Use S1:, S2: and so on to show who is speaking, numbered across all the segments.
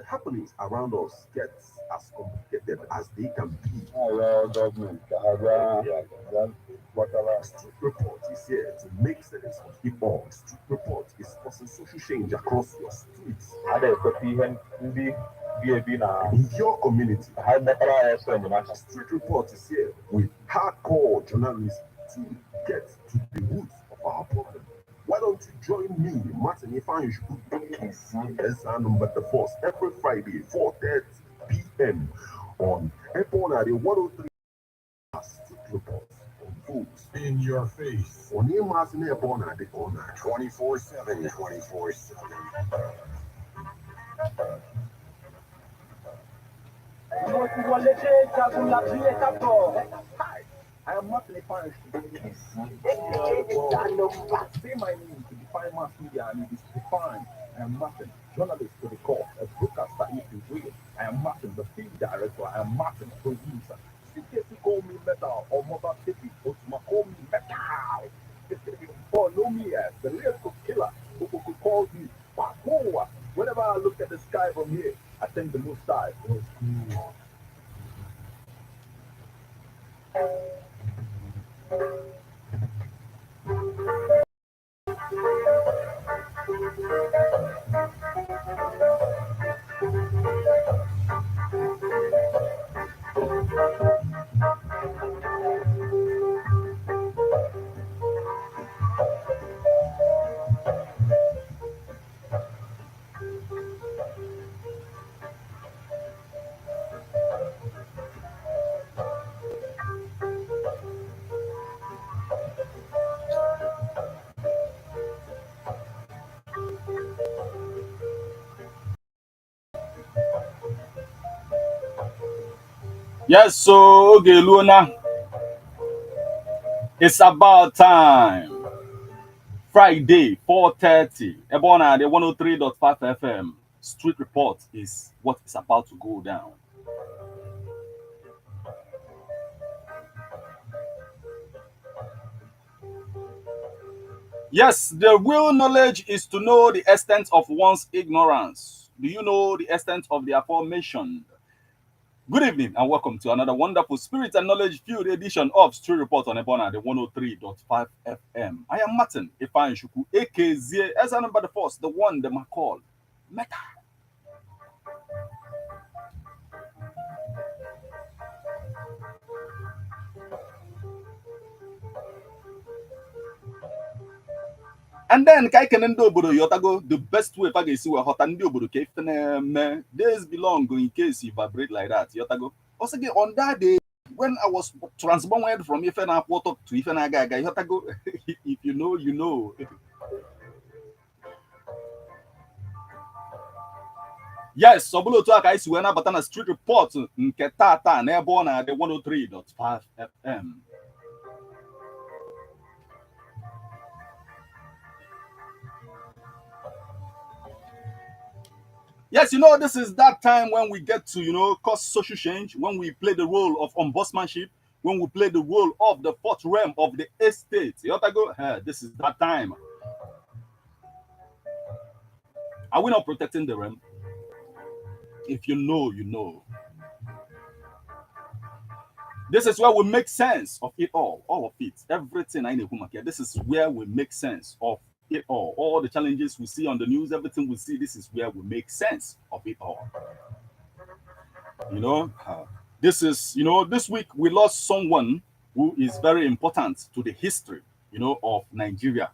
S1: happenings around us get as complicated as they can be.
S2: Government,
S1: Street Report is here to make sense of it all. Street Report is forcing social change across your streets. In your community, Street Report is here with hardcore journalism to get to the roots of our problem. Why don't you join me, Martin Ifanju, as Anambra the Force, every Friday, 4:30 p.m. on Epona, the 103 Street Report on Foods.
S3: In your face.
S1: On your Martin Epona, the corner
S3: 24/7, 24/7.
S4: Hi, I am Martin Ifanju. Say my name to define mass media and it is defined. I am Martin, journalist to the core, a broadcaster if you will. I am Martin, the film director. I am Martin, producer. In case you call me metal or mobile city, or to call me metal. Or know me as the lyrical killer who could call me Pakoa. Whenever I look at the sky from here, I think the blue sky was cool.
S5: Yes, so okay, Luna. It's about time. Friday, 4:30. Ebona, the 103.5 FM. Street Report is what is about to go down. Yes, the real knowledge is to know the extent of one's ignorance. Do you know the extent of the aforementioned? Good evening and welcome to another wonderful spirit and knowledge filled edition of Street Report on Ebona, the 103.5 FM. I am Martin Ifanju, aka as Anambra the Force, the one, the McCall. Meta. And then kai kenen do obodo yotago the best way if I can see what ndi obodo ke ifene days belong in case you vibrate like that yotago. Also on that day when I was transformed from Ifena Port to Ifena Gaga yotago if you know you know. Yes, Sobulo to aka isi wena batana Street Report nke tata na ebe na the 103.5 FM. Yes, you know, this is that time when we get to, cause social change, when we play the role of ombudsmanship, when we play the role of the fourth realm of the estate. This is that time. Are we not protecting the realm? If you know, you know. This is where we make sense of it all of it, everything I know. This is where we make sense of it all the challenges we see on the news, everything we see. This is where we make sense of it all. This is, this week we lost someone who is very important to the history, of Nigeria.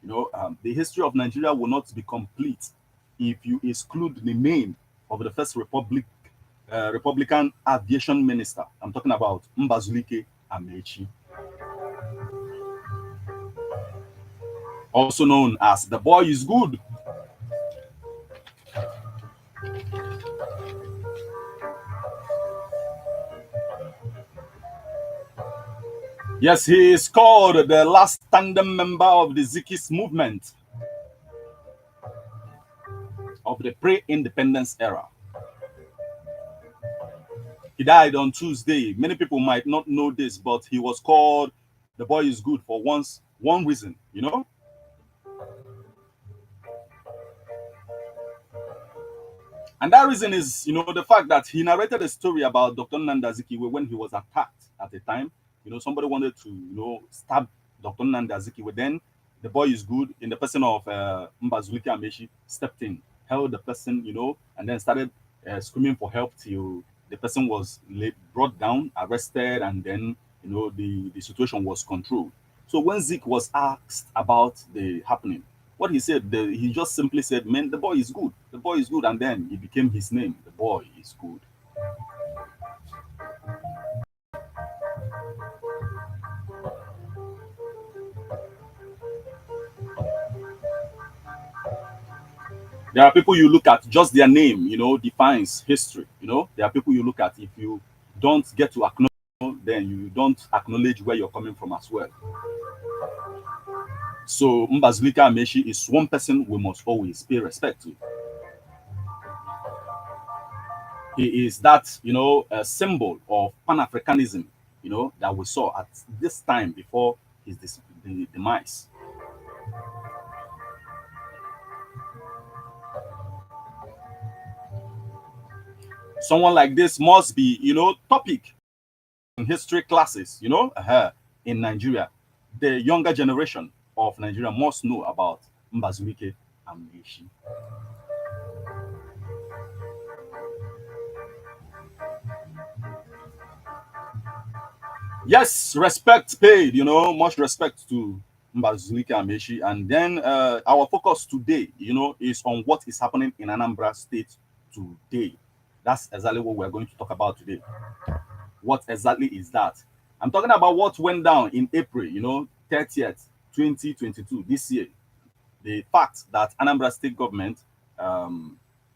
S5: The history of Nigeria will not be complete if you exclude the name of the first Republican aviation minister. I'm talking about Mbazulike Amechi, also known as the boy is good. Yes, he is called the last tandem member of the Zikis movement of the pre-independence era. He died on Tuesday. Many people might not know this, but he was called the boy is good for one reason, And that reason is, the fact that he narrated a story about Dr. Nnamdi Azikiwe when he was attacked at the time. Somebody wanted to, stab Dr. Nnamdi Azikiwe. Then the boy is good in the person of Mbazulike Amechi stepped in, held the person, and then started screaming for help till the person was brought down, arrested, and then, the situation was controlled. So when Zik was asked about the happening, what he said, he just simply said, man, the boy is good. The boy is good. And then it became his name. The boy is good. There are people you look at, just their name, defines history. There are people you look at, if you don't get to acknowledge, then you don't acknowledge where you're coming from as well. So Mbazulike Amechi is one person we must always pay respect to. He is that, a symbol of Pan-Africanism, that we saw at this time before his demise. Someone like this must be, topic in history classes, in Nigeria. The younger generation of Nigeria must know about Mbazulike Amechi. Yes, respect paid, much respect to Mbazulike Amechi. And then our focus today, is on what is happening in Anambra State today. That's exactly what we're going to talk about today. What exactly is that? I'm talking about what went down in April, 30th, 2022, this year. The fact that Anambra State government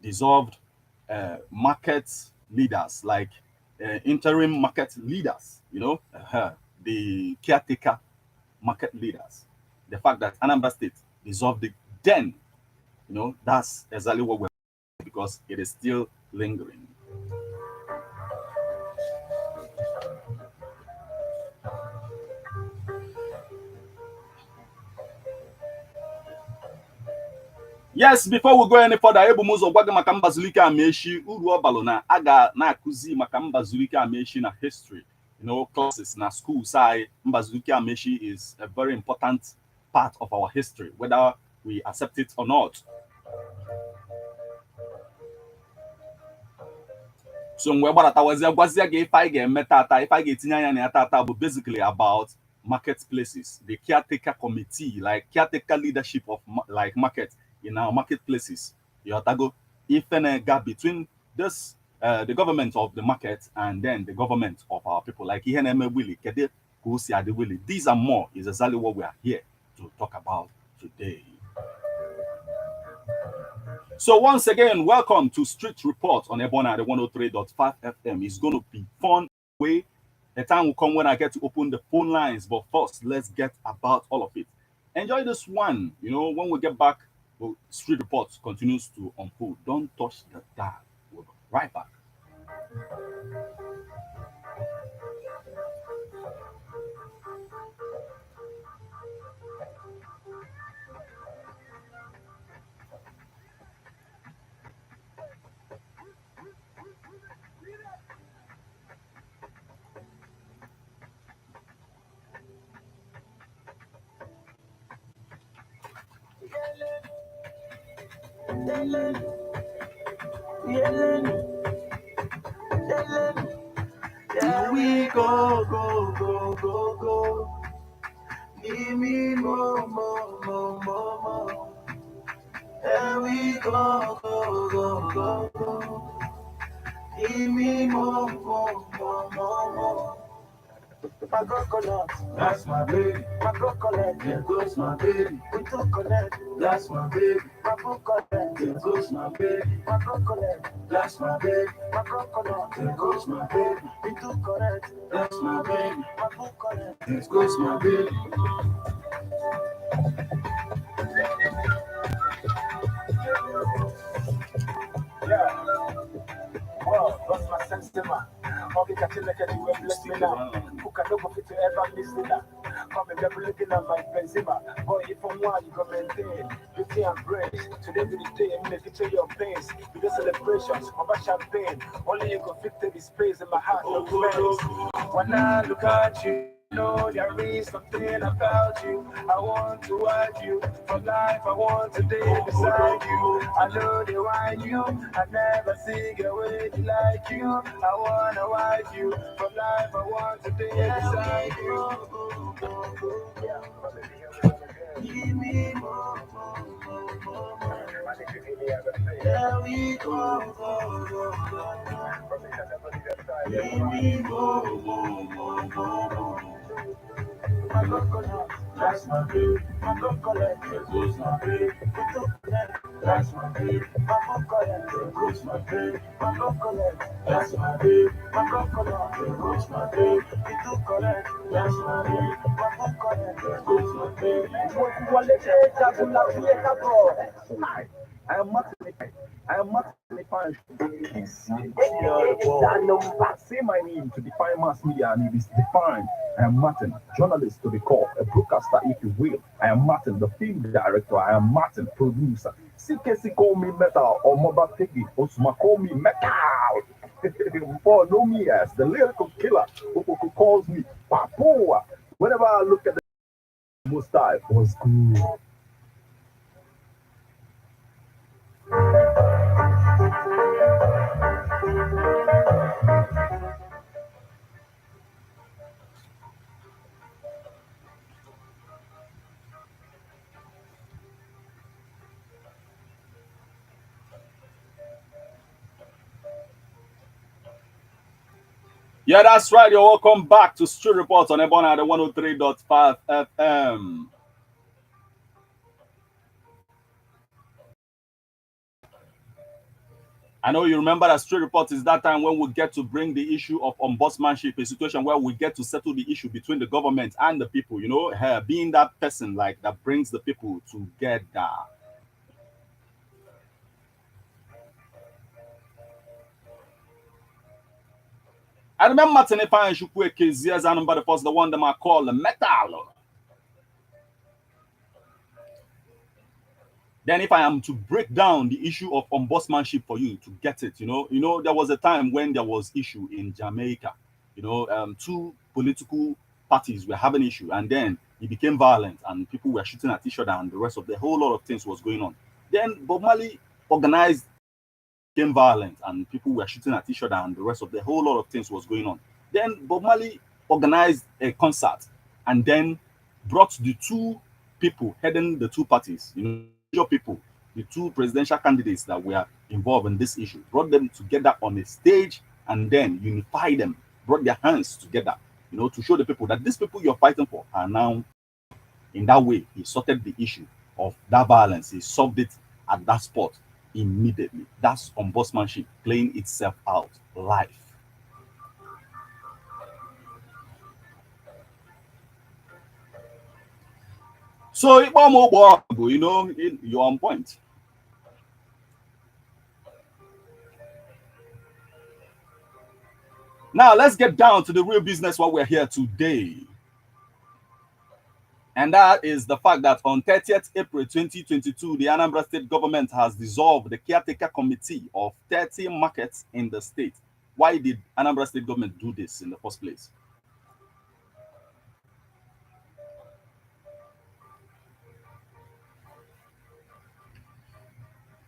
S5: dissolved market leaders, like interim market leaders, the caretaker market leaders. The fact that Anambra State dissolved it, then, that's exactly what we're doing, because it is still lingering. Yes, before we go any further, Ebumuzo gwage maka Mbazulike Amechi uru obalo na aga na akuzi maka Mbazulike Amechi na history. Classes na school say Mbazulike Amechi is a very important part of our history, whether we accept it or not. So mgbe gbaratawazie gwazia ga ife anyị ga-eme tata, ife anyị ga-etinye anya na tata bụ basically about marketplaces, the caretaker committee, like caretaker leadership of like market in our marketplaces. You have to go if a gap between this the government of the market and then the government of our people, like these and more is exactly what we are here to talk about today. So once again, welcome to Street Report on Ebona, the 103.5 FM. It's going to be fun way. The time will come when I get to open the phone lines, but first, let's get about all of it. Enjoy this one. When we get back, Street Report continues to unfold. Don't touch the dial. We'll be right back. Here we go, go, go, go, go. Give me more, more, more, more, more. Here we go, go, go, go, go. Give me more, more, more, more, more. My coconut, that's my baby. My coconut, there goes my baby. We coconut, that's my baby. My coconut, there goes my baby. My coconut, that's my baby. My coconut, there goes my baby. We coconut, that's my baby. My coconut, there goes my baby. Yeah. Well, what's my sense to man? Okay, catching like anywhere, bless me now. Who can look fit to ever listen now?
S4: family, never looking at my Benzema. Boy, if I'm one, you can maintain. Beauty and grace. Today to the day, make it to your pains. With the celebrations, over champagne. Only you can fit the space in my heart, no face. When I look at you, know there is something about you. I want to watch you for life. I want to be beside you. I know they want you. I never see a way like you. I wanna watch you for life. I want to be beside you. Give me more. There we go. Give me more. My coconut, that's my babe. My coconut, goes my babe. That's my babe. My coconut, goes my babe. My coconut, that's my babe. My coconut, goes my babe. It's too correct, that's my babe. My coconut, goes my babe. I am not define. Say my name to define mass media and it is defined. I am Martin, journalist to the core, a broadcaster if you will. I am Martin, the film director. I am Martin, producer. CKC call me metal or mobile piggy. Osuma call me metal. For know me as the lyrical killer who calls me Papoa. Whenever I look at the most time was good.
S5: Yeah, that's right. You're welcome back to Street Reports on Ebona at 103.5 FM. I know you remember that Street Report is that time when we get to bring the issue of ombudsmanship, a situation where we get to settle the issue between the government and the people, you know, being that person like that brings the people together. I remember Martin Epan Shukwe Kezia's Anambra the first, the one that I call the metal. Then if I am to break down the issue of ombudsmanship for you to get it, you know, there was a time when there was issue in Jamaica, you know, two political parties were having issue and then it became violent and people were shooting at each other and the rest of the whole lot of things was going on. Then Bob Marley organized, became violent and people were shooting at each other and the rest of the whole lot of things was going on. Then Bob Marley organized a concert and then brought the two people heading the two parties, you know, people, the two presidential candidates that were involved in this issue, brought them together on a stage and then unified them, brought their hands together, you know, to show the people that these people you're fighting for are now. In that way, he sorted the issue of that violence. He solved it at that spot immediately. That's ombudsmanship playing itself out live. So, you know, you're on point. Now, let's get down to the real business why we're here today. And that is the fact that on 30th April 2022, the Anambra state government has dissolved the caretaker committee of 30 markets in the state. Why did Anambra state government do this in the first place?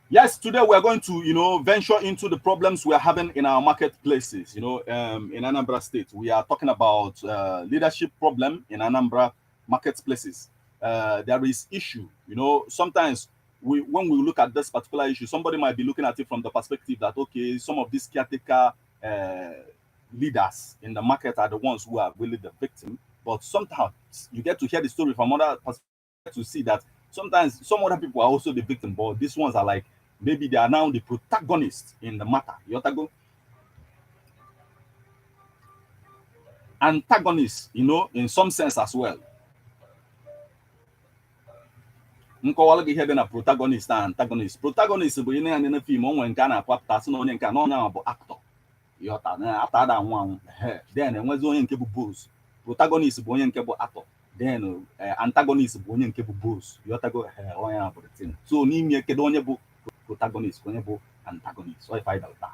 S5: Yes, today we're going to, you know, venture into the problems we're having in our marketplaces, you know, in Anambra state. We are talking about leadership problem in Anambra marketplaces. There is issue, you know, sometimes when we look at this particular issue, somebody might be looking at it from the perspective that, okay, some of these caretaker leaders in the market are the ones who are really the victim. But sometimes you get to hear the story from other perspectives to see that sometimes some other people are also the victim, but these ones are like, maybe they are now the protagonists in the matter. Yotago? Antagonists, you know, in some sense as well. Nkọwalụ gị ihe dị na protagonist and antagonist. Protagonist bụ ihe na film onwe nke a na-akwapụta sị na onye nke anọ bụ actor. Yọta na ata da anwụ anwụ. Then enwezi onye nke bụ boss. Protagonist bụ onye nke bụ actor. then antagonist bụ onye nke bụ boss, yotago onye a bụ the thing. So n'ime kedu onye bụ protagonist, onye bụ antagonist, so if I doubt that.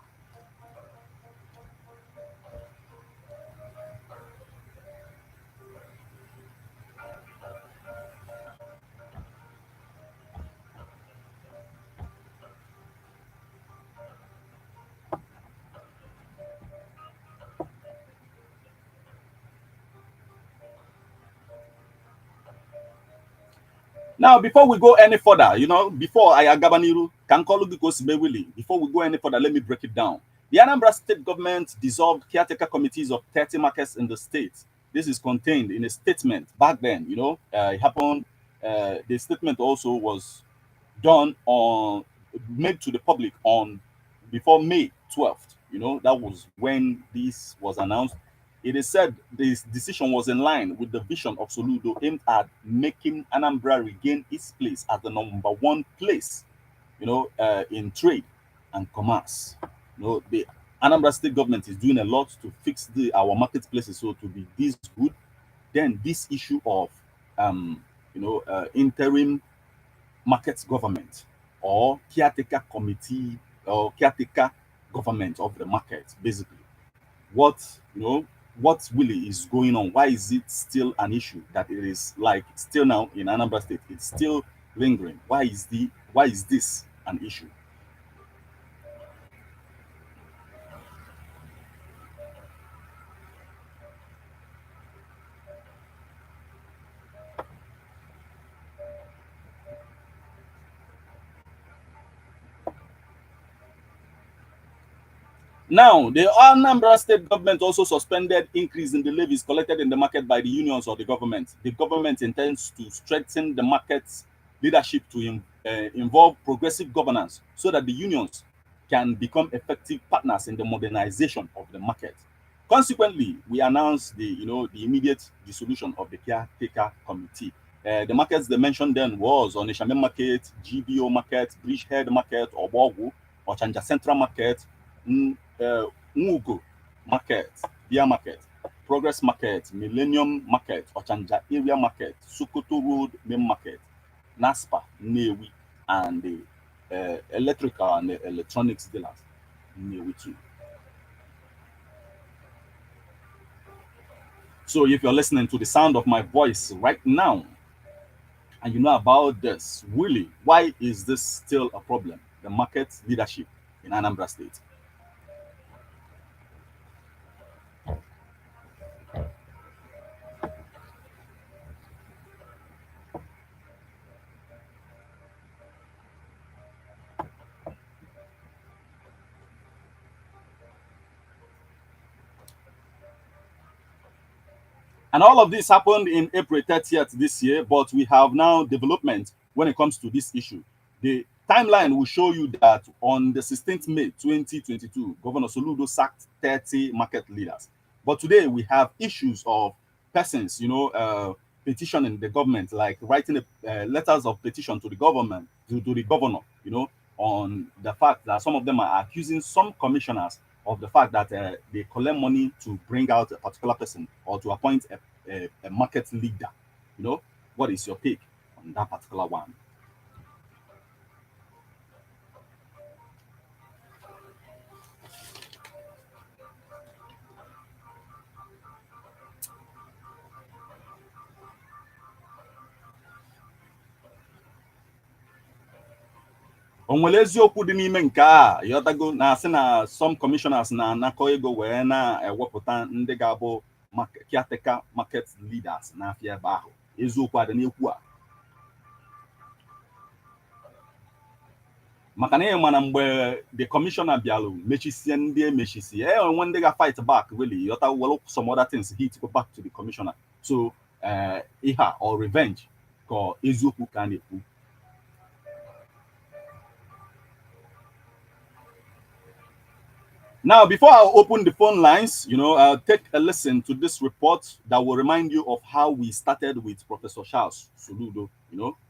S5: Now, before we go any further, before I agabaniru can call Willie, before we go any further, let me break it down. The Anambra state government dissolved caretaker committees of 30 markets in the state. This is contained in a statement back then. It happened. The statement also was made to the public before May 12th. That was when this was announced. It is said this decision was in line with the vision of Soludo aimed at making Anambra regain its place as the #1 place, in trade and commerce. The Anambra state government is doing a lot to fix our marketplaces so to be this good. Then this issue of, interim market government or caretaker committee or caretaker government of the market, basically. What really is going on? Why is it still an issue that it is like still now in Anambra state? It's still lingering. Why is this an issue? Now, the Anambra state government also suspended increase in the levies collected in the market by the unions or the government. The government intends to strengthen the market's leadership to involve progressive governance so that the unions can become effective partners in the modernization of the market. Consequently, we announced the immediate dissolution of the caretaker committee. The markets they mentioned then was Onitsha Market, GBO Market, Bridgehead Market, Obogu, Ochanja Central Market, Ngugo Market, Beer Market, Progress Market, Millennium Market, Ochanja Area Market, Sokoto Road Main Market, NASPA, Newi, and the electrical and the electronics dealers, Newi too. So if you're listening to the sound of my voice right now, and you know about this, really, why is this still a problem? The market leadership in Anambra State. And all of this happened in April 30th this year, but we have now development when it comes to this issue. The timeline will show you that on the 16th May 2022, Governor Soludo sacked 30 market leaders. But today we have issues of persons, petitioning the government, like writing letters of petition to the government, to the governor, on the fact that some of them are accusing some commissioners of the fact that they collect money to bring out a particular person or to appoint a market leader. What is your take on that particular one? Onwere eziokwu dị n'ime nke a yotago na asị na some commissioners na-anakọ ego wee na-ewepụta ndị ga-abụ caretaker market leaders n'afịa ebe ahụ. Eziokwu adị n'ekwu a. Maka na mana mgbe the commissioner bịalụ mechisie ndị emechisie onwe ndị ga-fight back really yota well some other things hit go back to the commissioner. So iha or revenge ka eziokwu ka na-ekwu. Now, before I open the phone lines, I'll take a listen to this report that will remind you of how we started with Professor Charles Soludo,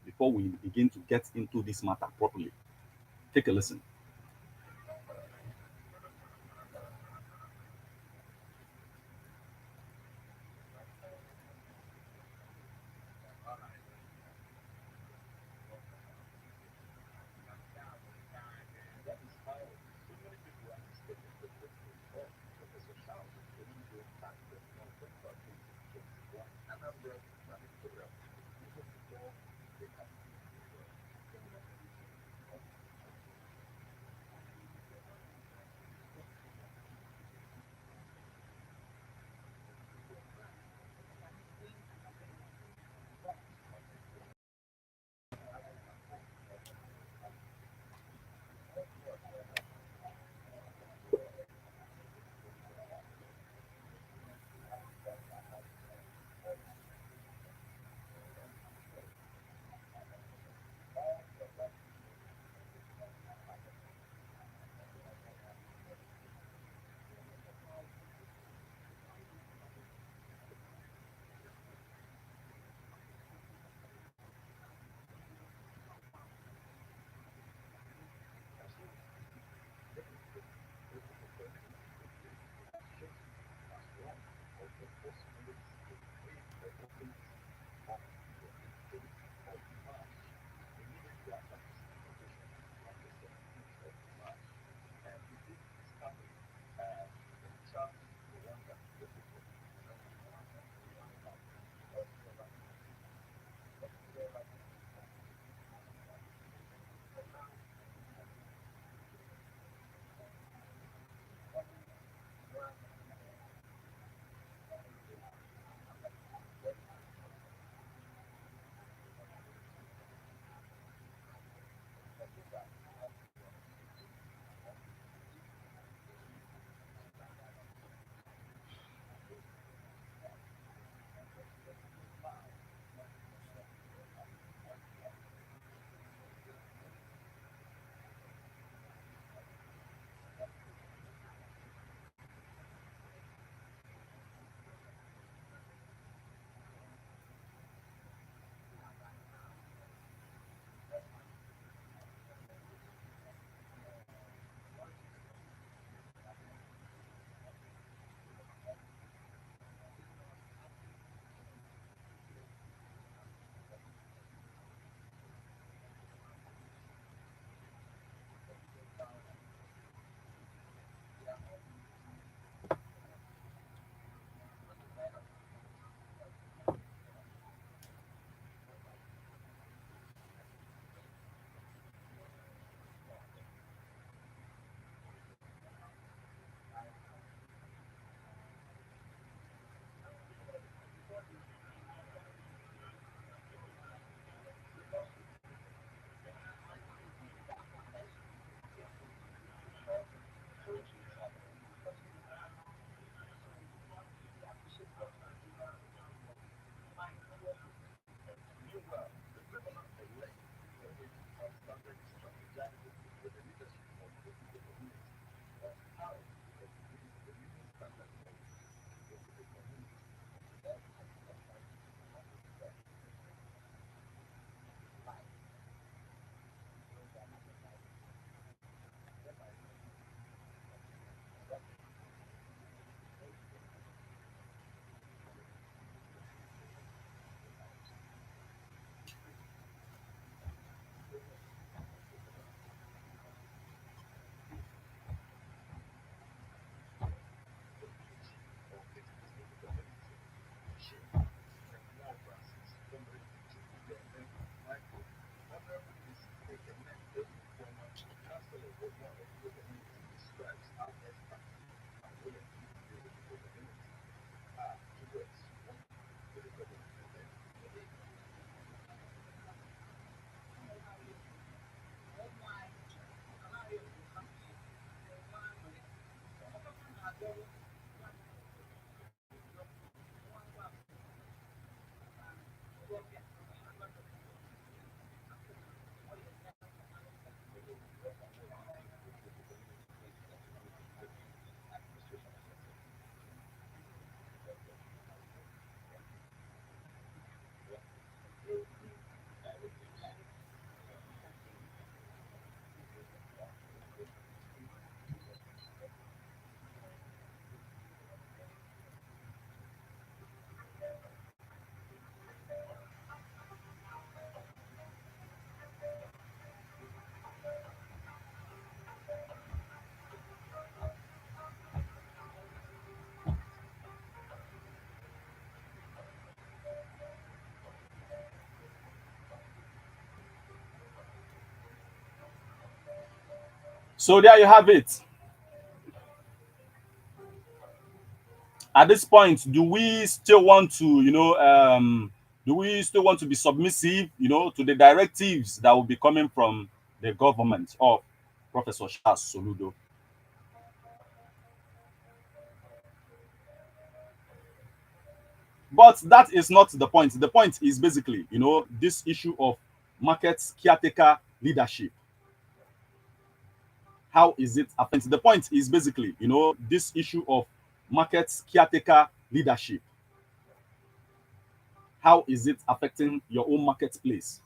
S5: before we begin to get into this matter properly. Take a listen. So there you have it. At this point, do we still want to, do we still want to be submissive, to the directives that will be coming from the government of Professor Charles Soludo? But that is not the point. The point is basically, this issue of market caretaker leadership. How is it affecting? The point is basically, this issue of market caretaker leadership. How is it affecting your own marketplace?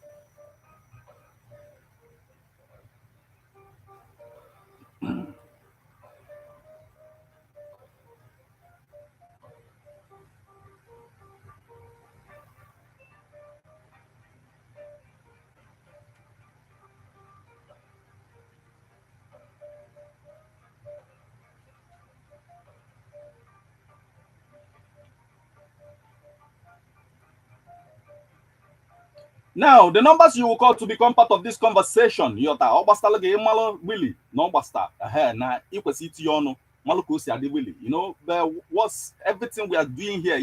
S5: Now, the numbers you will call to become part of this conversation, Yota, Obastala Malo Willie, no basta, na equity ono, Malukusi Adi Willie. What's everything we are doing here,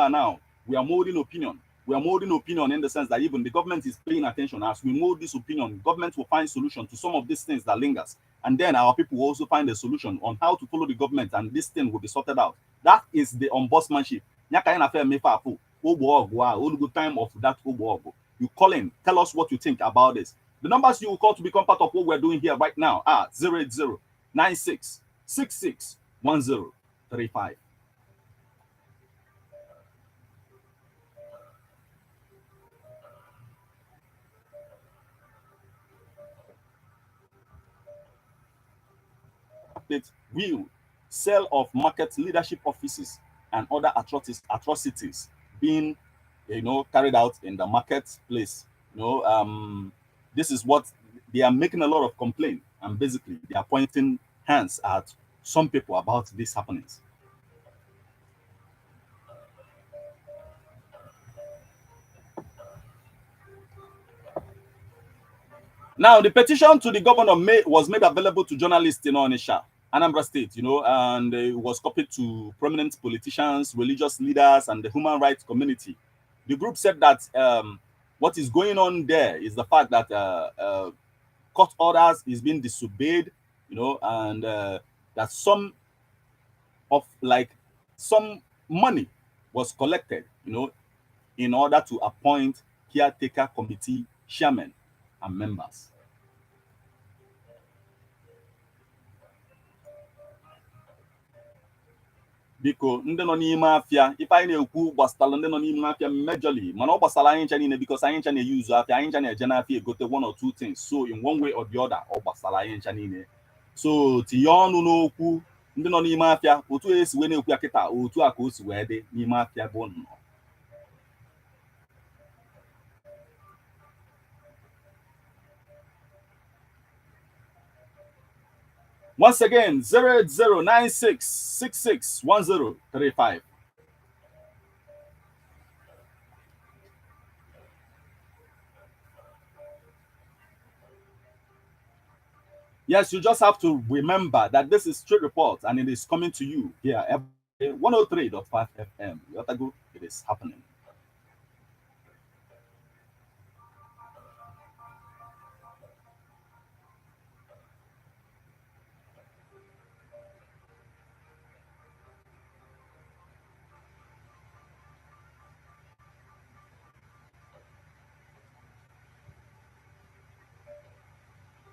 S5: now, we are molding opinion. We are molding opinion in the sense that even the government is paying attention. As we mold this opinion, government will find solution to some of these things that lingers. And then our people will also find a solution on how to follow the government, and this thing will be sorted out. That is the ombudsmanship. Time of that. You call in, tell us what you think about this. The numbers you will call to become part of what we're doing here right now are 080-9666-1035. Will sale of market leadership offices and other atrocities being carried out in the marketplace. This is what they are making a lot of complaint, and basically they are pointing hands at some people about these happenings. Now, the petition to the governor was made available to journalists in Onitsha, Anambra State, and it was copied to prominent politicians, religious leaders, and the human rights community. The group said that what is going on there is the fact that court orders is being disobeyed, and that some money was collected, in order to appoint caretaker committee chairmen and members. Biko ndị nọ n'ime afịa ife anyị na-ekwu gbasara ndị nọ n'ime afịa majorly mana ọ gbasara anyị ncha niile because anyị ncha na-use afịa anyị ncha na-eje n'afịa egote one or two things, so in one way or the other ọ gbasara anyị ncha niile. So tinye ọnụ n'okwu ndị nọ n'ime afịa, otu esi wee na-ekwu ya kịta otu a ka o si wee dị n'ime afịa bụ nnọọ. Once again, 08096661035. Yes, you just have to remember that this is Street Report and it is coming to you here at 103.5 FM. It is happening.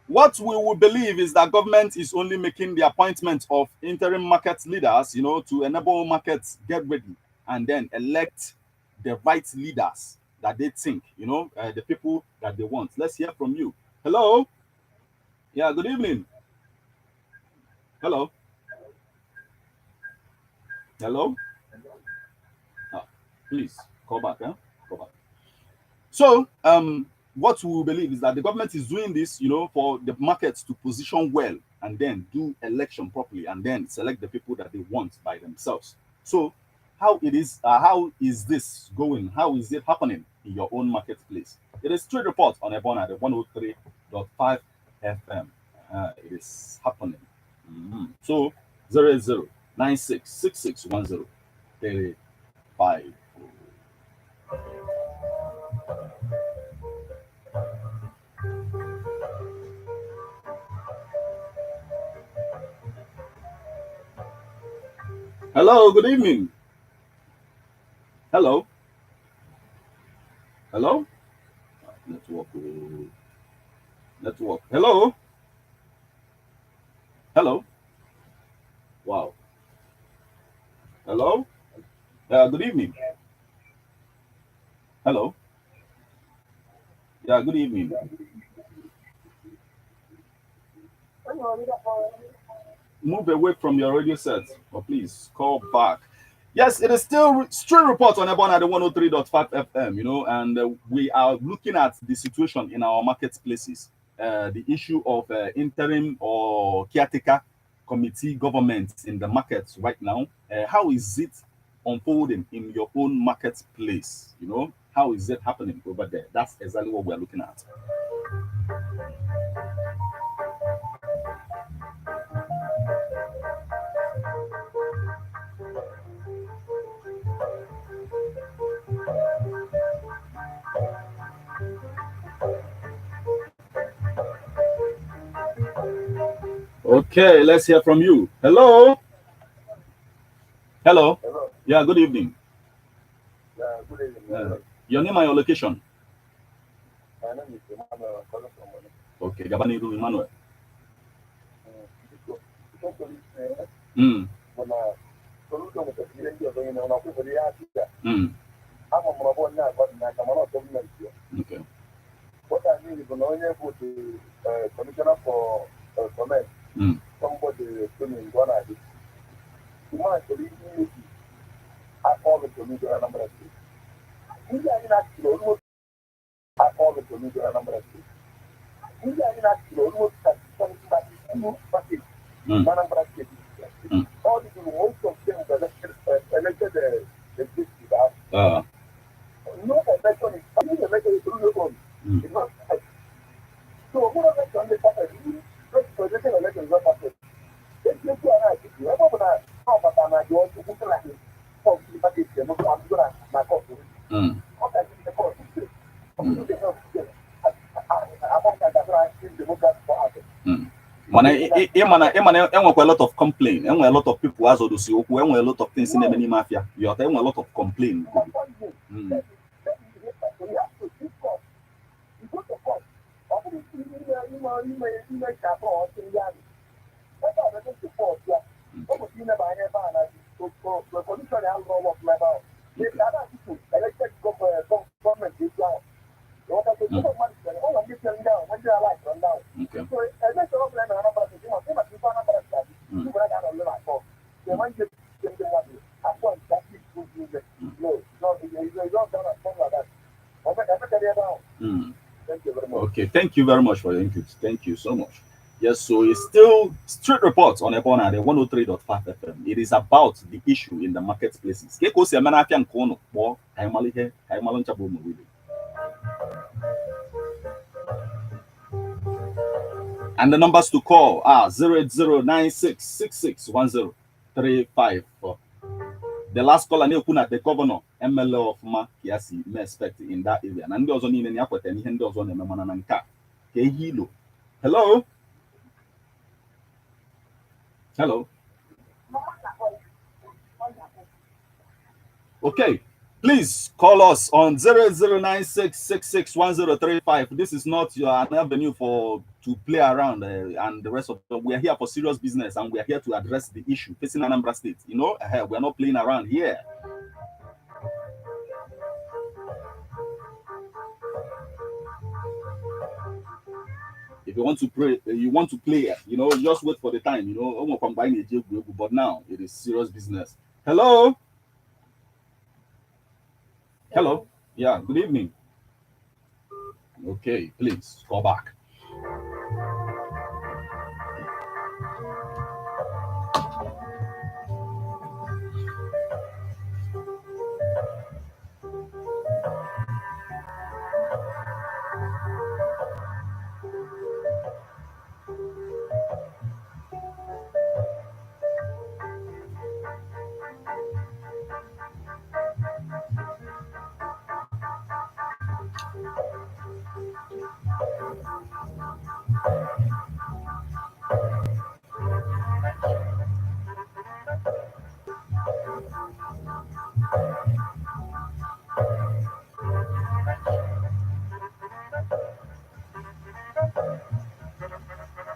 S5: What we will believe is that government is only making the appointment of interim market leaders, to enable markets get ready and then elect the right leaders that they think, the people that they want. Let's hear from you. Hello? Yeah, good evening. Hello? Hello? Please, call back, huh? Call back. So, what we believe is that the government is doing this, for the markets to position well and then do election properly and then select the people that they want by themselves. So how is this going? How is it happening in your own marketplace? It is Trade Report on Ebona, the 103.5 FM. It is happening. So 08096661035. Hello, good evening. Hello. Hello. Network. Network. Hello. Hello. Wow. Hello. Good evening. Hello. Yeah, good evening. Move away from your radio set, or please call back. Yes, it is still straight report on Ebon at the 103.5 FM, and we are looking at the situation in our marketplaces, the issue of interim or caretaker committee government in the markets right now. How is it unfolding in your own marketplace? How is it happening over there? That's exactly what we're looking at. Okay, let's hear from you. Hello. Hello.
S4: Hello.
S5: Yeah, good evening.
S4: Good evening.
S5: Your name and your location?
S4: My name is Emmanuel.
S5: Okay, Gabaniru Emmanuel.
S4: Soludo with the feeling of being on
S5: Okay.
S4: What I mean is when I put the commissioner for comment, somebody filming one idea. You might believe me, I call the commissioner number 6. We are in actually almost I call the commissioner number 6. We are in actually almost something that is new package. Anambrastate. All the most of them elected the district. No election is coming, election is through the phone. It's not right. So, what election they happen? Presidential election is not happening. If you are right, if you ever want to talk about your own, you can like it. So, you can get them. I'm going to my court. What I think the court is I'm going to help you. I'm going to Democrat for others.
S5: A lot of complaint, a lot of people as others, a lot of things in the many mafia. You are having a lot of complaint. Okay, thank you very much for your input. Thank you so much. Yes, so it's still street reports on Ebona, the 103.5 FM. It is about the issue in the marketplaces. And the numbers to call are 08096661035. The last caller, the governor, MLA of Ma, Kiasi, may expect in that area. And also need any akwete any hand also ne memana nanka. Hilo. Hello. Hello. Okay. Please call us on 08096661035. This is not an avenue to play around and the rest of them. We are here for serious business and we are here to address the issue facing Anambra State. We are not playing around here. If you want to play, just wait for the time, but now it is serious business. Hello. Hello. Yeah, good evening. Okay, please call back.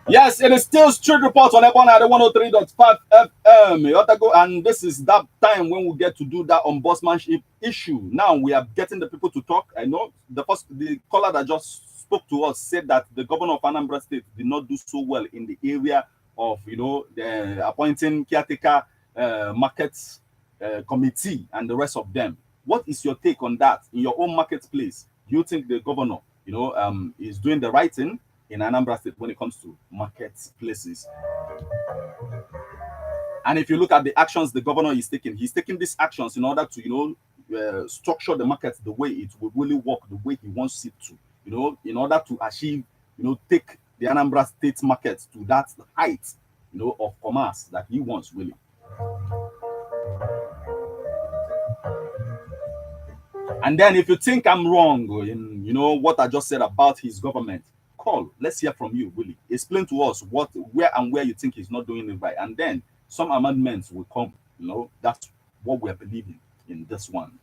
S5: Yes, it is still Street Report on Ebon at 103.5 FM. And this is that time when we get to do that ombudsmanship issue. Now we are getting the people to talk. I know the caller that just spoke to us said that the governor of Anambra State did not do so well in the area of the appointing caretaker markets committee and the rest of them. What is your take on that in your own marketplace? Do you think the governor is doing the right thing in Anambra State when it comes to marketplaces? And if you look at the actions the governor is taking, he's taking these actions in order to structure the market the way it will really work, the way he wants it to, in order to achieve, take the Anambra State market to that height, of commerce that he wants really. And then if you think I'm wrong in what I just said about his government, call. Let's hear from you, Willie. Explain to us where you think he's not doing it right. And then some amendments will come. That's what we're believing in this one.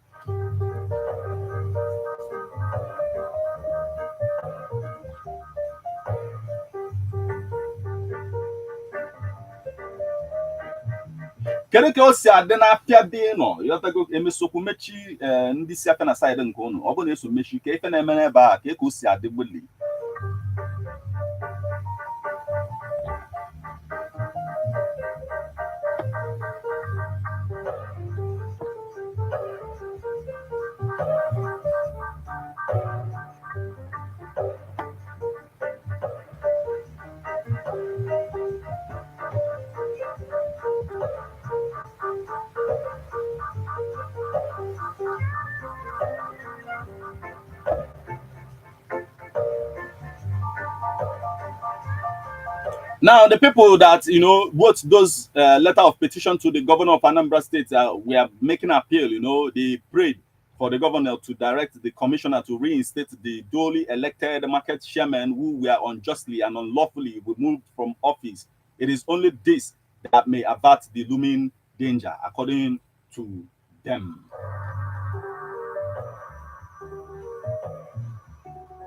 S5: Kedu ka o si adị n'afịa dị nọ ịghọtago emesokwu mechi ndị si afịa na saịdị nke ụnụ ọ bụrụ na eso mechi ka ife na-eme n'ebe a ka o si adị gbili. Now, the people that wrote those letter of petition to the governor of Anambra State, we are making an appeal. They prayed for the governor to direct the commissioner to reinstate the duly elected market chairman who were unjustly and unlawfully removed from office. It is only this that may avert the looming danger, according to them.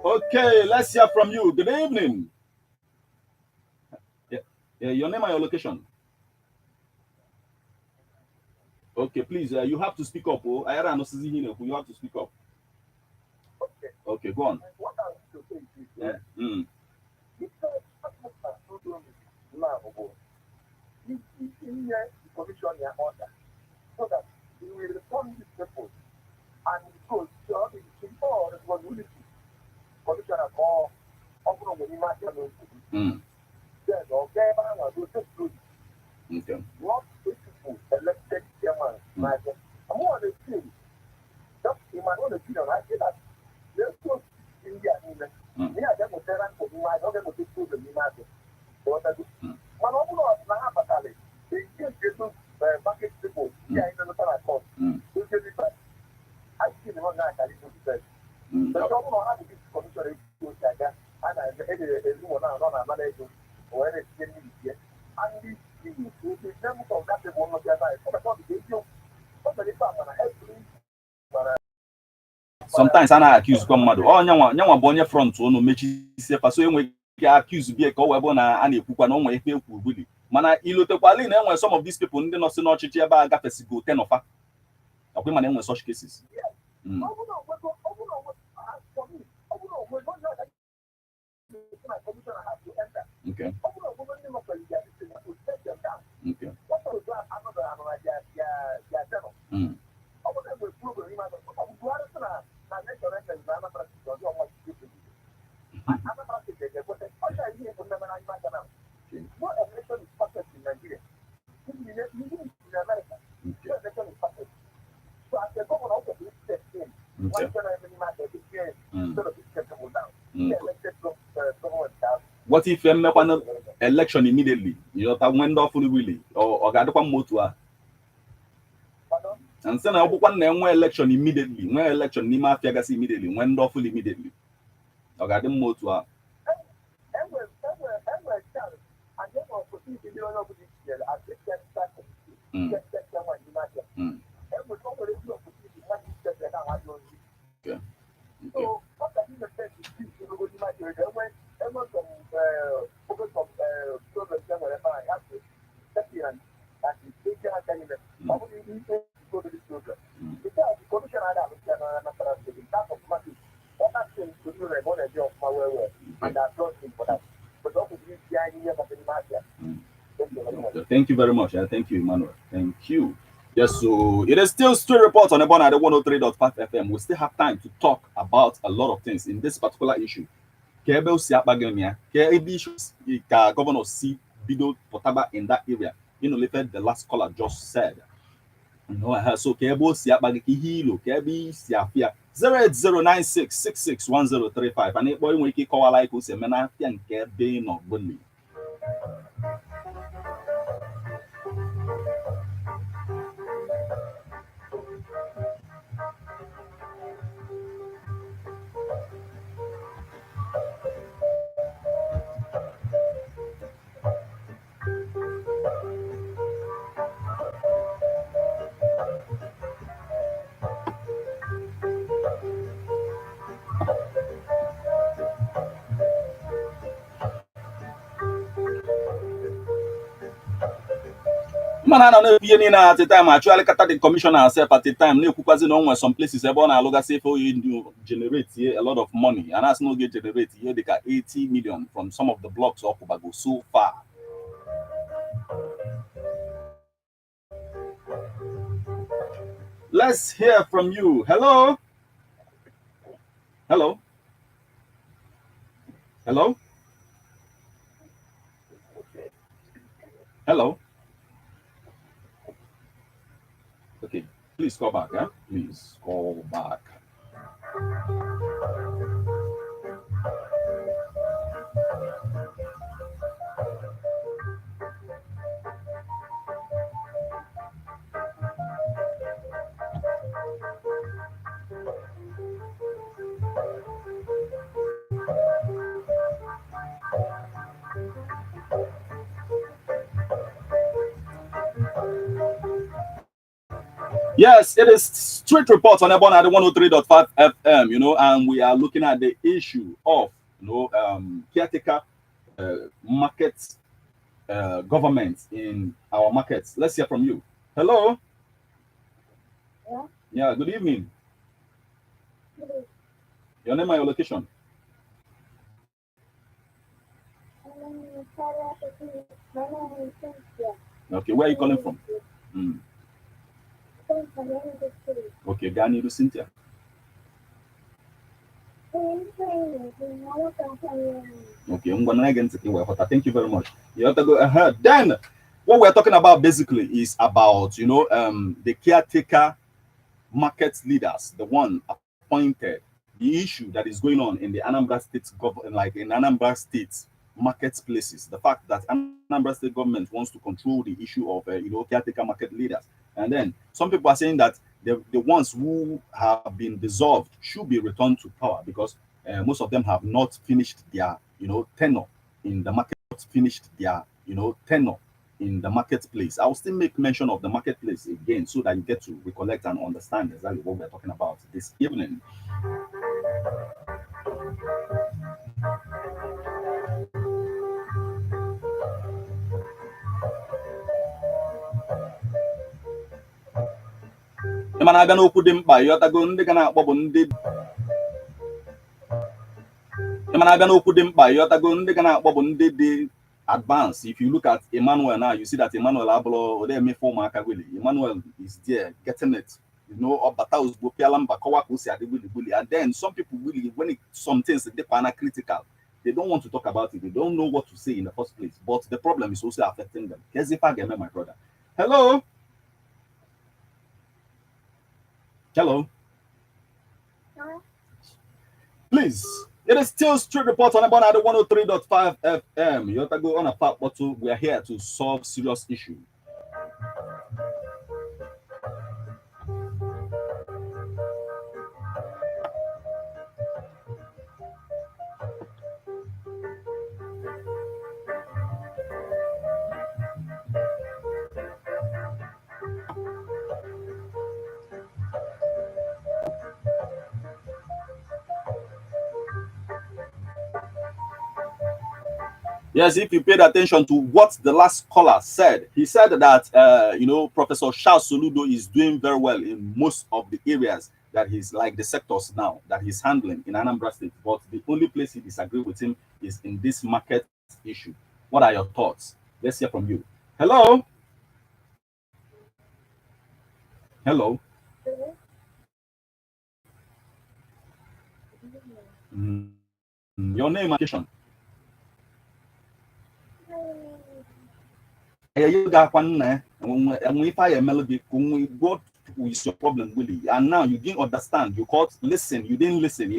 S5: Okay, let's hear from you. Good evening. Your name and your location. Okay, please. You have to speak up. You have to speak up. Okay, go on.
S4: What I want to say is
S5: Yeah.
S4: in the commission your order so that we will respond to people and because before responsibility commissioner or then okay, what people elected chairman I'm on the team. Just in my own opinion, I say that let's go India in the for my other people in the market. What I do. Man, open up now, but they can't get to market people here in the local court. I see the one night I didn't say. The government has to be commissioner and everyone on another or any here. And the terms of that one of the other.
S5: Sometimes I accuse mmadụ nyanwa bụ onye front unu mechisie faso enwe ike accuse bie ka o wee bụ na a na-ekwukwa na onwe ife ekwu gbili mana ilotekwala na enwe some of these people ndị nọ si n'ọchịchị ebe a gafesigo 10 of ọkwa mana enwe such cases. Okay. Okay. What if an election immediately? When off really or got one motor? And then I one election immediately. When election Nima Fiagas immediately, when off immediately. Or got them motor.
S4: Go to this program. Because the commission had in terms of money, all that things to do like one job my way, and that's not for that. But don't believe the idea of the market.
S5: Thank you very much. Thank you, Emmanuel. Thank you. Yes, so it is still Street Report on the 103.5 FM. We still have time to talk about a lot of things in this particular issue. Governor C. Bido Potaba in that area. You know, the last caller just said. You know, so Kebo Siabagi Hilo, Kebi Siafia 08096661035. And it boy when you call like who say, Mena, and Kebe no bully. Man, I don't know if you at the time actually cut the commissioner herself at the time. Some places generate a lot of money, and that's no get generate here. They got 80 million from some of the blocks of Kubago so far. Let's hear from you. Hello. Hello. Hello. Hello. Okay, please call back. Please call back. Yes, it is Street Reports on Ebon at the 103.5 FM, you know, and we are looking at the issue of, you know, caretaker market government in our markets. Let's hear from you. Hello.
S2: Yeah.
S5: Yeah, good evening. Your name and your location. Okay, where are you calling from? Okay, Danny to Cynthia. Okay, I'm gonna again to thank you very much. You have to go ahead. Then what we're talking about basically is about, you know, the caretaker market leaders, the one appointed, the issue that is going on in the Anambra State government, like in Anambra State marketplaces, the fact that Anambra State government wants to control the issue of, you know, caretaker market leaders. And then some people are saying that the ones who have been dissolved should be returned to power because most of them have not finished their, you know, tenure in the market, in the marketplace. I'll still make mention of the marketplace again so that you get to recollect and understand exactly what we're talking about this evening. mana aga n'okwu dị mkpa ịghọtago ndị ga na-akpọ bụ ndị ga na-akpọ bụ ndị dị advanced. If you look at Emmanuel now, you see that Emmanuel abụrụ ode emefe ụmụaka wili. Emmanuel is there getting it, you know, ọbata ozugbo pịala mba kọwa ka o si adị wili. And then some people really, when some things dey critical, they don't want to talk about it. They don't know what to say in the first place. But the problem is also affecting them. Kezifa, my brother. Hello. Hello. Please. It is still Street Report on about 103.5 FM. You have to go on a part bottle. We are here to solve serious issues. Yes, if you paid attention to what the last caller said, he said that you know, Professor Charles Soludo is doing very well in most of the areas that he's like the sectors now that he's handling in Anambra State. But the only place he disagrees with him is in this market issue. What are your thoughts? Let's hear from you. Hello. Hello. Your name and location. What is your problem, Willie? And now you didn't understand. You called, listen, you didn't listen.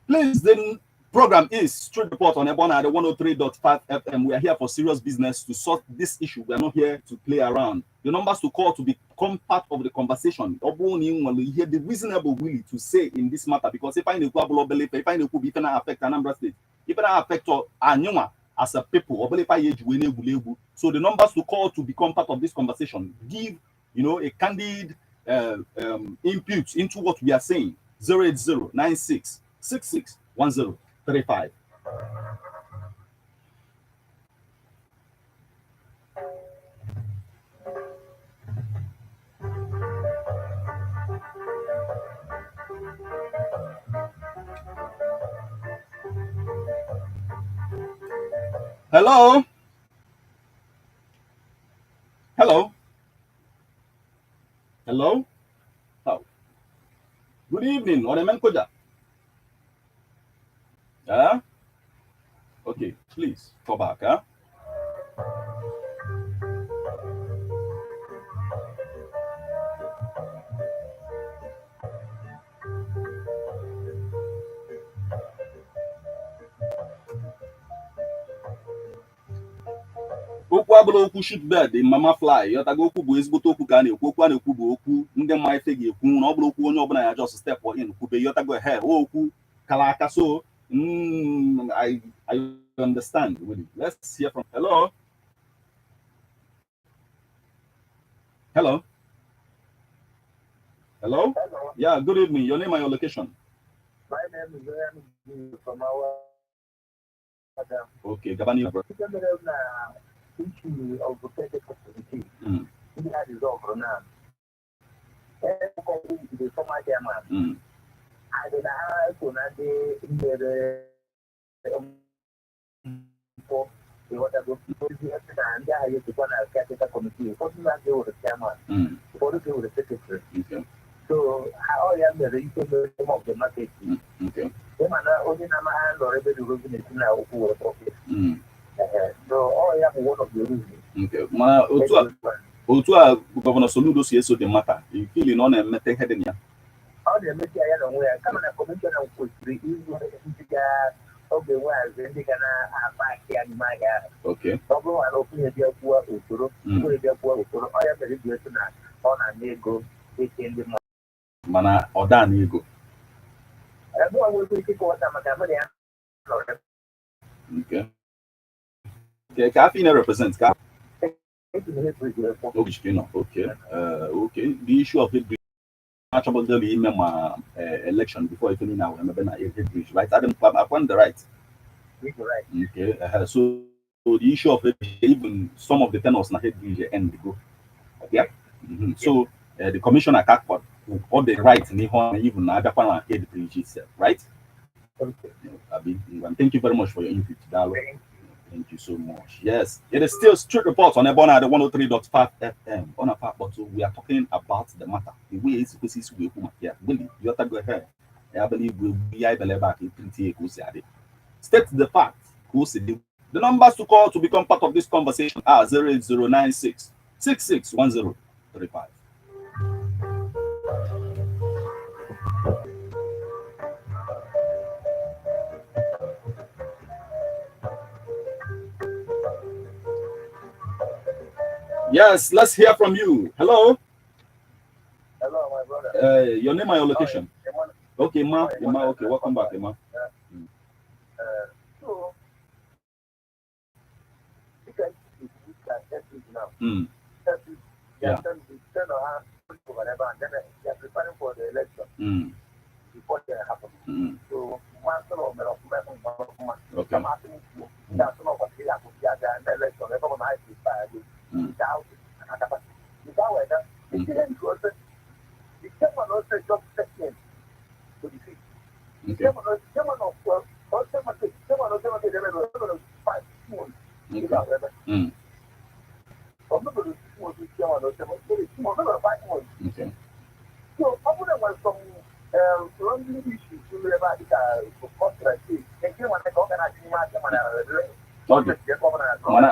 S5: Please, the program is Street Report on Ebona at 103.5 FM. We are here for serious business to sort this issue. We are not here to play around. The numbers to call to become part of the conversation. You hear the reasonable Willie to say in this matter, because if I know if I know could be affect Anambra State, if I affect Anyuma as a people, so the numbers to call to become part of this conversation, give a candid input into what we are saying. 08096 661035. Hello. Hello. Hello. Oh. Good evening. Koja. Okay, please go back. Okwu abụrụ okwu shoot bed mama fly yọtago okwu bụ ezigbote okwu ka a na-ekwu okwu a na-ekwu bụ okwu ndị mma ife ga-ekwu na ọ bụrụ okwu onye ọbụla ya just step in kwube yọtago he okwu kala aka so I understand really. Let's hear from hello. Hello. Hello.
S6: Hello.
S5: Yeah, good evening. Your name and your location.
S6: My name is from our
S5: okay, Gabani.
S6: Issue of the political committee. We had resolved now. The former chairman. I don't know how to for the water group and I used to run a capital committee. For the chairman, for the secretary.
S5: Okay.
S6: So how I am the reason of the market.
S5: Okay.
S6: Only Nama or every reason now who was office. So all I have one of the reasons.
S5: Okay. Otu Governor Soludo says so the matter. You feel in on a method head in ya.
S6: All the material where come and a commission of quickly of the world, then they can back here in my yard.
S5: Okay.
S6: Although I open a dear poor Uturu, I am very good on a nego, taking the
S5: Mana or Dan ego.
S6: I know I will take what I'm
S5: okay. Okay, Caffeine represents Cap. Okay. Okay. The issue of it much about the election before it now. Remember, right? I found the right. Okay. So the issue of it, even some of the tenors na head bridge end go. Okay. So the commissioner Kakpot all the rights in even na head bridge itself, right?
S6: Okay.
S5: Thank you very much for your input, Dalo. Thank you so much. Yes, it is still Street Reports on Ebona at 103.5 FM. On a part, but we are talking about the matter. The way it's supposed to be. Yeah, Willie, you have to go ahead. I believe we'll be able back in 28. State the fact. The numbers to call to become part of this conversation are 08096 661035. Yes, let's hear from you. Hello.
S6: Hello, my brother.
S5: Your name and your location. Okay, Ma. Okay, welcome back, Ma.
S6: So, because we can test it now.
S5: Yeah.
S6: Whatever, and then they are preparing for the election before they happen. So,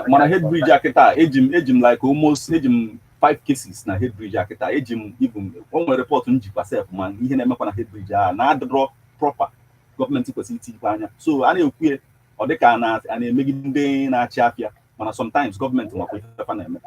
S5: Mana head bridge akita ejim like almost ejim 5 cases na head bridge akita ejim even one report njikwa self man ihe na emekwa na head bridge na adro proper government kwesịrị itikwa anya so a na-ekwu ọ dịka na emegide ndị na-achị afịa mana sometimes government nwakwa ife na eme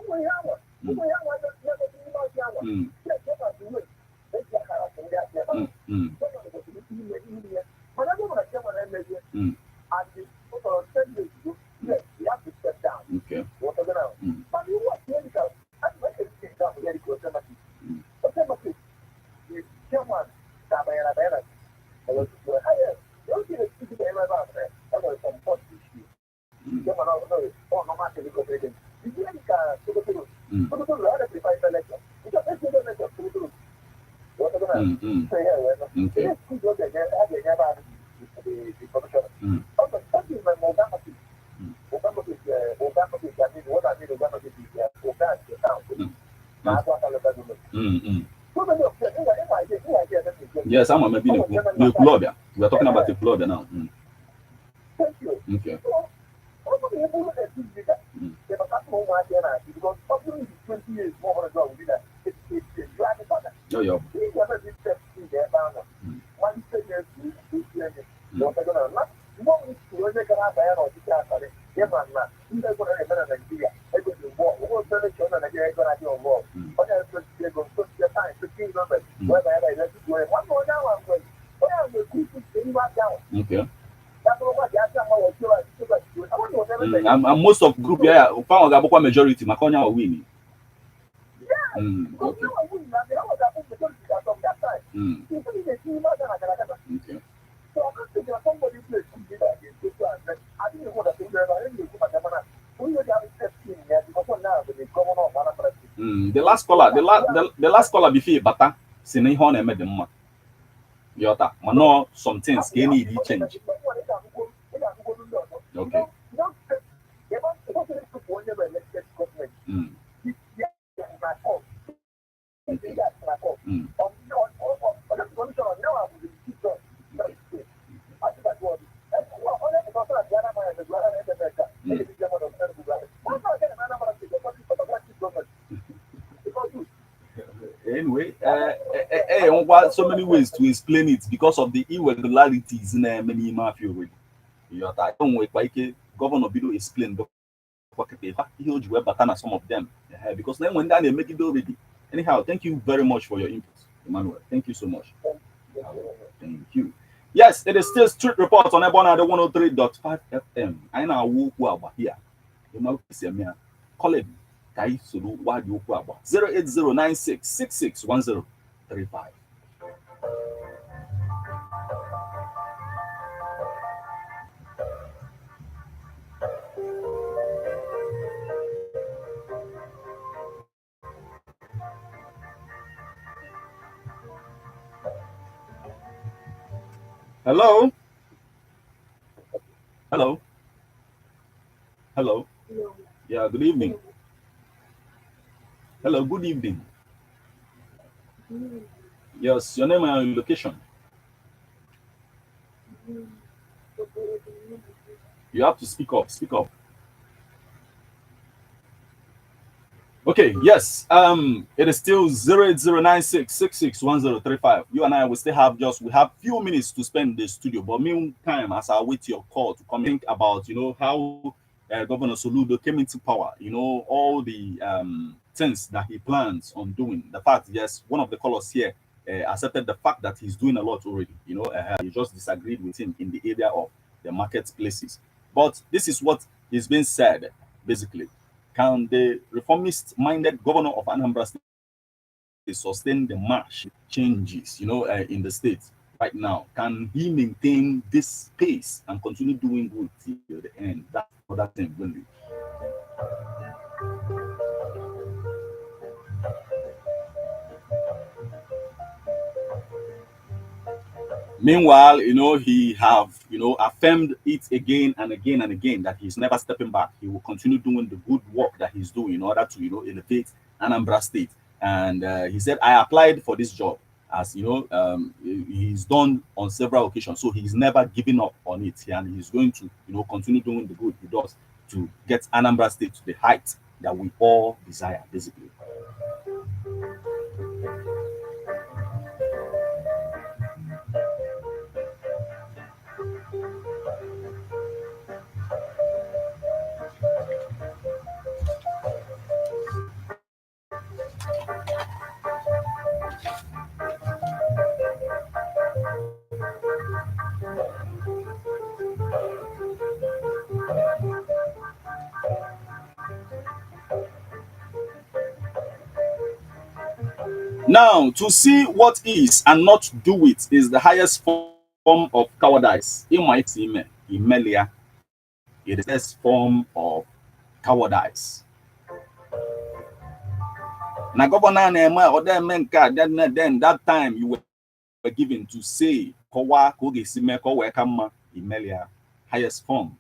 S5: Yes, I'm maybe the club. We are talking about the club now. Okay. Oh, yeah. Okay. And most of group yeah, found a majority. Makonya will win. Okay. Okay. The last caller, the last caller before Bata, Sini Hone made the month. Yota, no, some things can need change. Okay. Anyway, so many ways to explain it because of the irregularities in many mafia. Governor Bido explained huge web batana some of them because then when they make it already. Anyhow, thank you very much for your input, Emmanuel. Thank you so much. Thank you. Yes, it is still street reports on Ebona 103.5 FM. I know who are here. You know, call it Kai Sulu Wadi 08096661035. Hello? Hello? Hello? Yeah, good evening. Hello, good evening. Yes, your name and your location. You have to speak up. Speak up. Okay, yes. It is still 08096661035. You and I will still have we have few minutes to spend in the studio. But meantime, as I wait your call to come think about, how Governor Soludo came into power, all the things that he plans on doing. The fact, yes, one of the callers here accepted the fact that he's doing a lot already. You just disagreed with him in the area of the marketplaces. But this is what is being said, basically. Can the reformist-minded governor of Anambra State sustain the march changes, in the state? right now, can he maintain this pace and continue doing good till the end? That's another thing, really. Meanwhile, he have, affirmed it again and again and again that he's never stepping back. He will continue doing the good work that he's doing in order to, elevate Anambra State. And he said, I applied for this job, as he's done on several occasions. So he's never giving up on it. And he's going to, continue doing the good he does to get Anambra State to the height that we all desire, basically. Now, to see what is and not do it is the highest form of cowardice. In my team, Emelia, it is the highest form of cowardice. Now, Governor Nema or that men card, then that time you were given to say, Kowa, Kogi, Sime, Kowa, Kama, Emelia, highest form.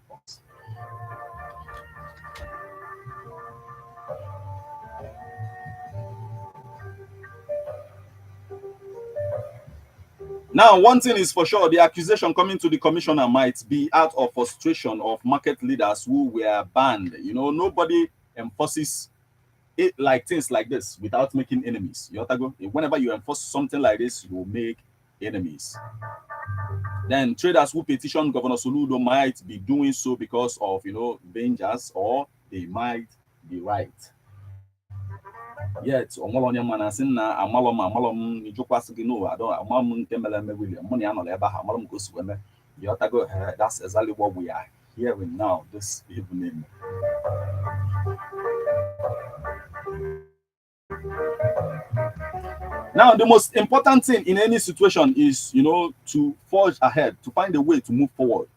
S5: Now, one thing is for sure, the accusation coming to the commissioner might be out of frustration of market leaders who were banned. Nobody enforces it like things like this without making enemies. Whenever you enforce something like this, you will make enemies. Then traders who petition Governor Soludo might be doing so because of, dangers, or they might be right. Yet, Omolonia Manasina, Amalom, Nijokwasino, I don't, Amam Temele William, Moniano Leba, Amalom Gosweme, Yotago, that's exactly what we are hearing now this evening. Now, the most important thing in any situation is, to forge ahead, to find a way to move forward.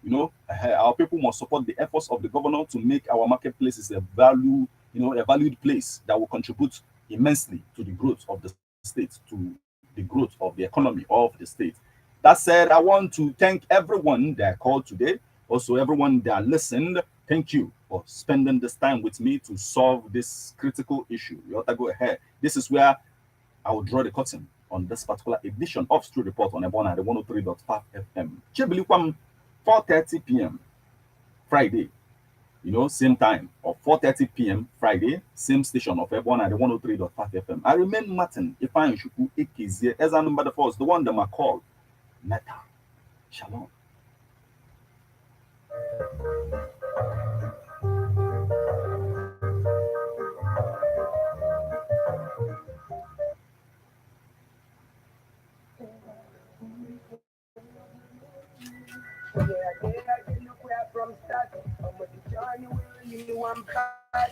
S5: Our people must support the efforts of the governor to make our marketplaces a valued place that will contribute immensely to the growth of the state, to the growth of the economy of the state. That said, I want to thank everyone that called today. Also, everyone that listened. Thank you for spending this time with me to solve this critical issue. You ought to go ahead. This is where I will draw the curtain on this particular edition of Street Report on Ebona, the 103.5 FM. Chebilikwam, 4:30 p.m. Friday. Same time, or 4:30 p.m. Friday, same station of Ebona, the 103.5 FM. I remain Martin, Ifan Shuku Ekizie, as Anambra the first, the one that I call Meta. Shalom.
S6: From start, I'm going to join you in one part.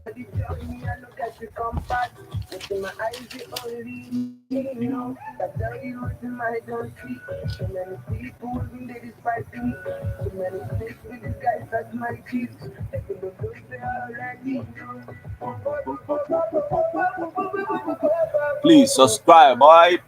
S6: But you tell me I look at you come back. It's in my eyes, you only that's how you in my don't see. So many people in they despise me. So many snakes with these guys that's my kids. They can look good there already.
S5: Please subscribe, boy.